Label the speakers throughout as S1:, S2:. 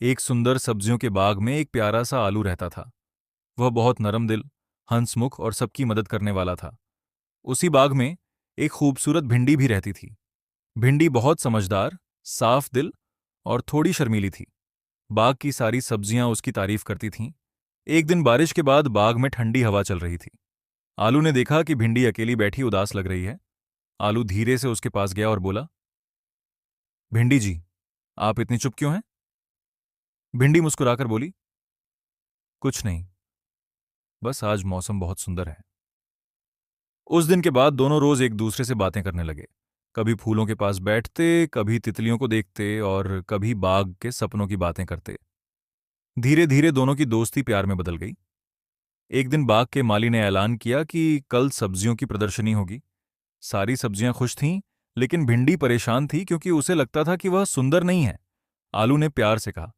S1: एक सुंदर सब्जियों के बाग में एक प्यारा सा आलू रहता था। वह बहुत नरम दिल, हंसमुख और सबकी मदद करने वाला था। उसी बाग में एक खूबसूरत भिंडी भी रहती थी। भिंडी बहुत समझदार, साफ दिल और थोड़ी शर्मीली थी। बाग की सारी सब्जियां उसकी तारीफ करती थीं। एक दिन बारिश के बाद बाग में ठंडी हवा चल रही थी। आलू ने देखा कि भिंडी अकेली बैठी उदास लग रही है। आलू धीरे से उसके पास गया और बोला, भिंडी जी, आप इतनी चुप क्यों हैं? भिंडी मुस्कुराकर बोली, कुछ नहीं, बस आज मौसम बहुत सुंदर है। उस दिन के बाद दोनों रोज एक दूसरे से बातें करने लगे। कभी फूलों के पास बैठते, कभी तितलियों को देखते और कभी बाग के सपनों की बातें करते। धीरे धीरे दोनों की दोस्ती प्यार में बदल गई। एक दिन बाग के माली ने ऐलान किया कि कल सब्जियों की प्रदर्शनी होगी। सारी सब्जियां खुश थीं, लेकिन भिंडी परेशान थी क्योंकि उसे लगता था कि वह सुंदर नहीं है। आलू ने प्यार से कहा,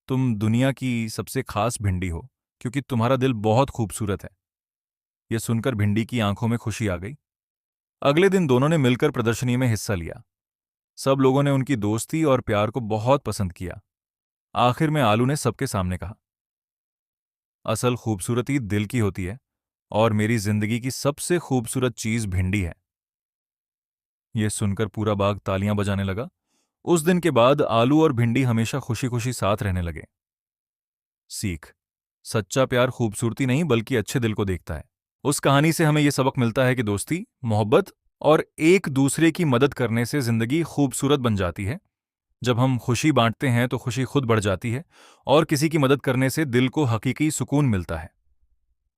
S1: तुम दुनिया की सबसे खास भिंडी हो, क्योंकि तुम्हारा दिल बहुत खूबसूरत है। यह सुनकर भिंडी की आंखों में खुशी आ गई। अगले दिन दोनों ने मिलकर प्रदर्शनी में हिस्सा लिया। सब लोगों ने उनकी दोस्ती और प्यार को बहुत पसंद किया। आखिर में आलू ने सबके सामने कहा, असल खूबसूरती दिल की होती है और मेरी जिंदगी की सबसे खूबसूरत चीज भिंडी है। यह सुनकर पूरा बाग तालियां बजाने लगा। उस दिन के बाद आलू और भिंडी हमेशा खुशी खुशी साथ रहने लगे। सीख, सच्चा प्यार खूबसूरती नहीं बल्कि अच्छे दिल को देखता है। उस कहानी से हमें यह सबक मिलता है कि दोस्ती, मोहब्बत और एक दूसरे की मदद करने से जिंदगी खूबसूरत बन जाती है। जब हम खुशी बांटते हैं तो खुशी खुद बढ़ जाती है और किसी की मदद करने से दिल को हकीकी सुकून मिलता है।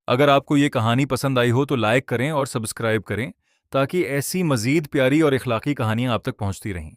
S1: अगर आपको ये कहानी पसंद आई हो तो लाइक करें और सब्सक्राइब करें ताकि ऐसी मजीद प्यारी और इखलाकी कहानियां आप तक पहुंचती रहें।